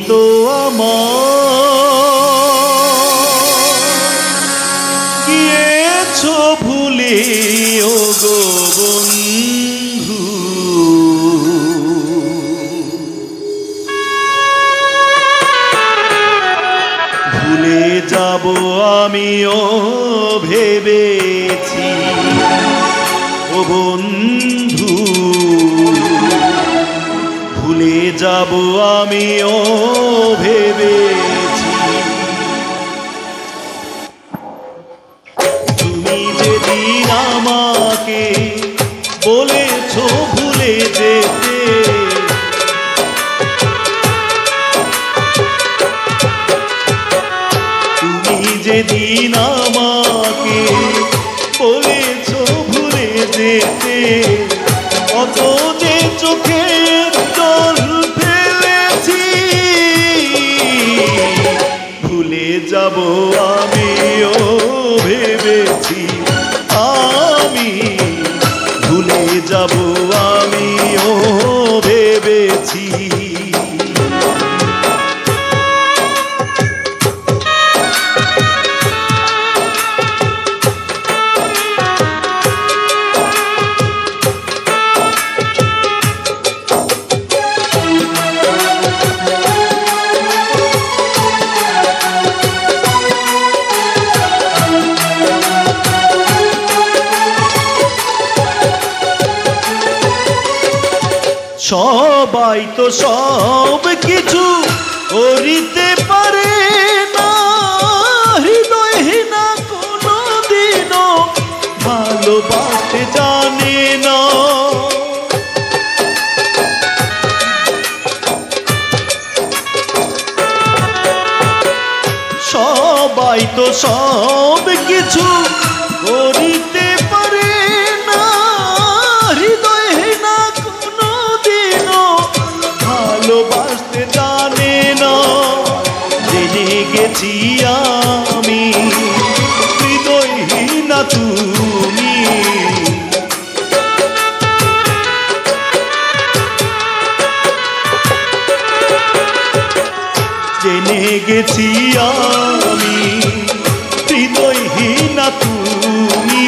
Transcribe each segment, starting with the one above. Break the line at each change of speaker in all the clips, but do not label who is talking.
তো আমার গিয়েছো ভুলে ও গো বন্ধু ভুলে যাব আমিও ভেবেছি ও বন্ধু ভুলে যাব আমিও ভেবেছি তুমি যেদিন আমাকে বলেছো ভুলে যেতে তুমি যেদিন আমাকে বলেছো ভুলে যেতে কত যে চোখের জল ফেলেছি ভুলে যাব আমিও ভেবেছি আমি ভুলে যাব আমিও ভেবেছি সবাই তো সব কিছু করিতে পারে না হৃদয়হীনা কোনদিনও ভালোবাসতে জানে না সবাই তো সব কিছু করিতে পারে না হৃদয়হীনা ভালোবাসতে জানে না জেনে গেছি আমি হৃদয়হীনা তুমি জেনে গেছি আমি হৃদয়হীনা তুমি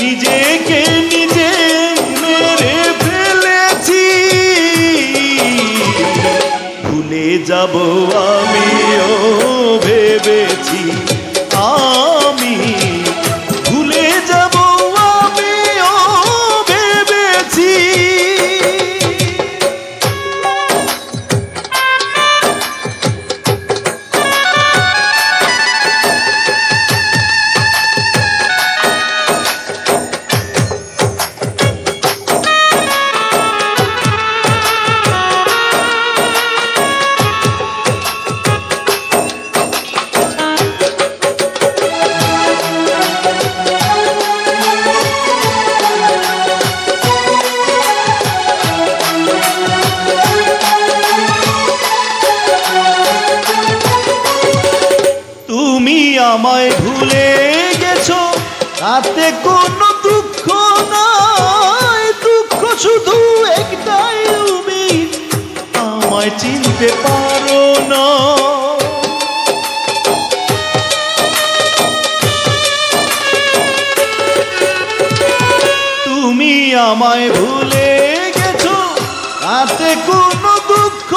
নিজেকে নিজে মেরে ফেলেছি ভুলে যাব আমিও ভেবেছি আমি ভুলে যাব আমিও ভেবেছি আমায় ভুলে গেছো তাতে কোনো দুঃখ নাই দুঃখ শুধু একটাই তুমি আমায় চিনতে পারো না তুমি আমায় ভুলে গেছো তাতে কোনো দুঃখ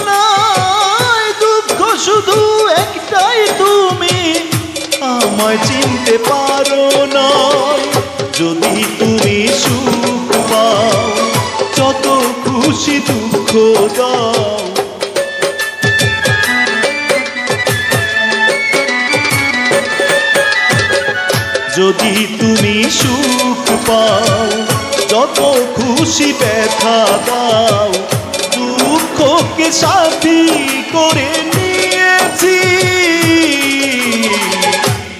নাই দুঃখ শুধু একটাই তুমি আমায় চিনতে পারো না যদি তুমি সুখ পাও যত খুশি দুঃখ দাও যদি তুমি সুখ পাও যত খুশি ব্যথা দাও দুঃখকে সাথী করে নিয়েছি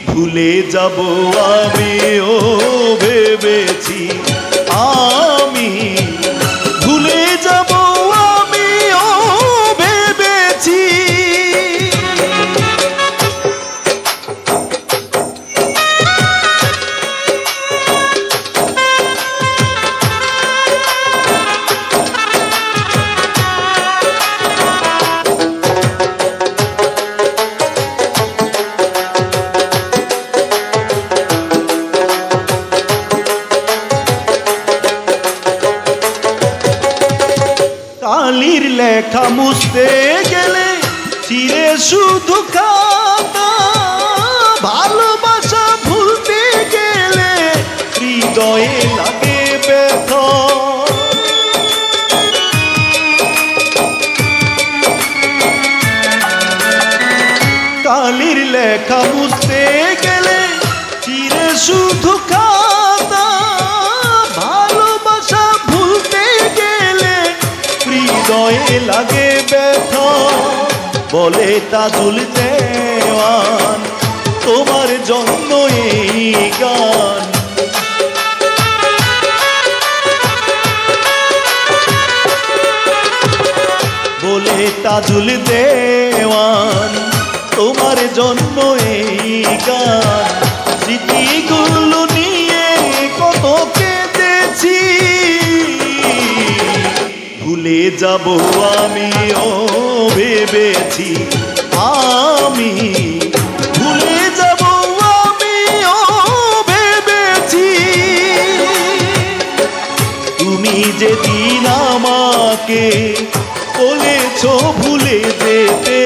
ভুলে যাব আমিও ভেবেছি আমি ভুলে যাব আমিও ভেবেছি কালির লেখা মুছতে গেলে চিরে শুধু খাতা, ভালোবাসা ভুলতে গেলে হৃদয়ে লাগে ব্যথা। কালির লেখা মুছতে গেলে চিরে শুধু খাতা, ভালোবাসা ভুলতে গেলে হৃদয়ে লাগে ব্যথা। বলে তাজুল দেওয়ান তোমার জন্য এই গান, বলে তাজুল দেওয়ান তোমার জন্য এই গান। স্মৃতিগুলো নিয়ে কত কেঁদেছি, ভুলে যাব আমিও ভেবেছি, আমি ভুলে যাব আমিও ভেবেছি। তুমি যেদিন আমাকে বলেছ ভুলে যেতে,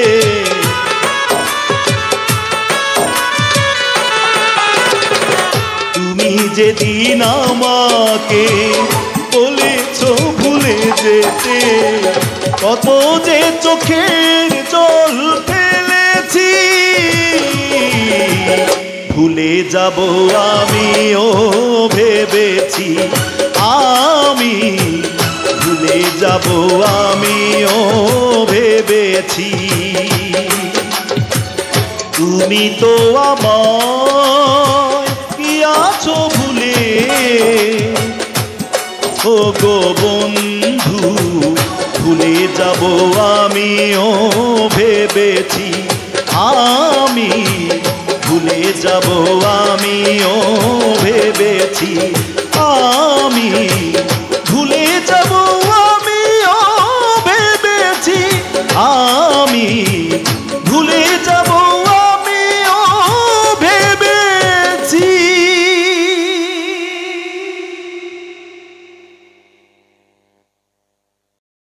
তুমি যেদিন আমাকে বলেছ ভুলে যেতে, কত যে চোখের জল ফেলেছি। ভুলে যাব আমিও ভেবেছি, আমি ভুলে যাব আমিও ভেবেছি। তুমি তো আমায় কি আছো ভুলে, ও গো বন্ধু ভুলে যাব আমিও ভেবেছি, আমি ভুলে যাব আমিও ভেবেছি।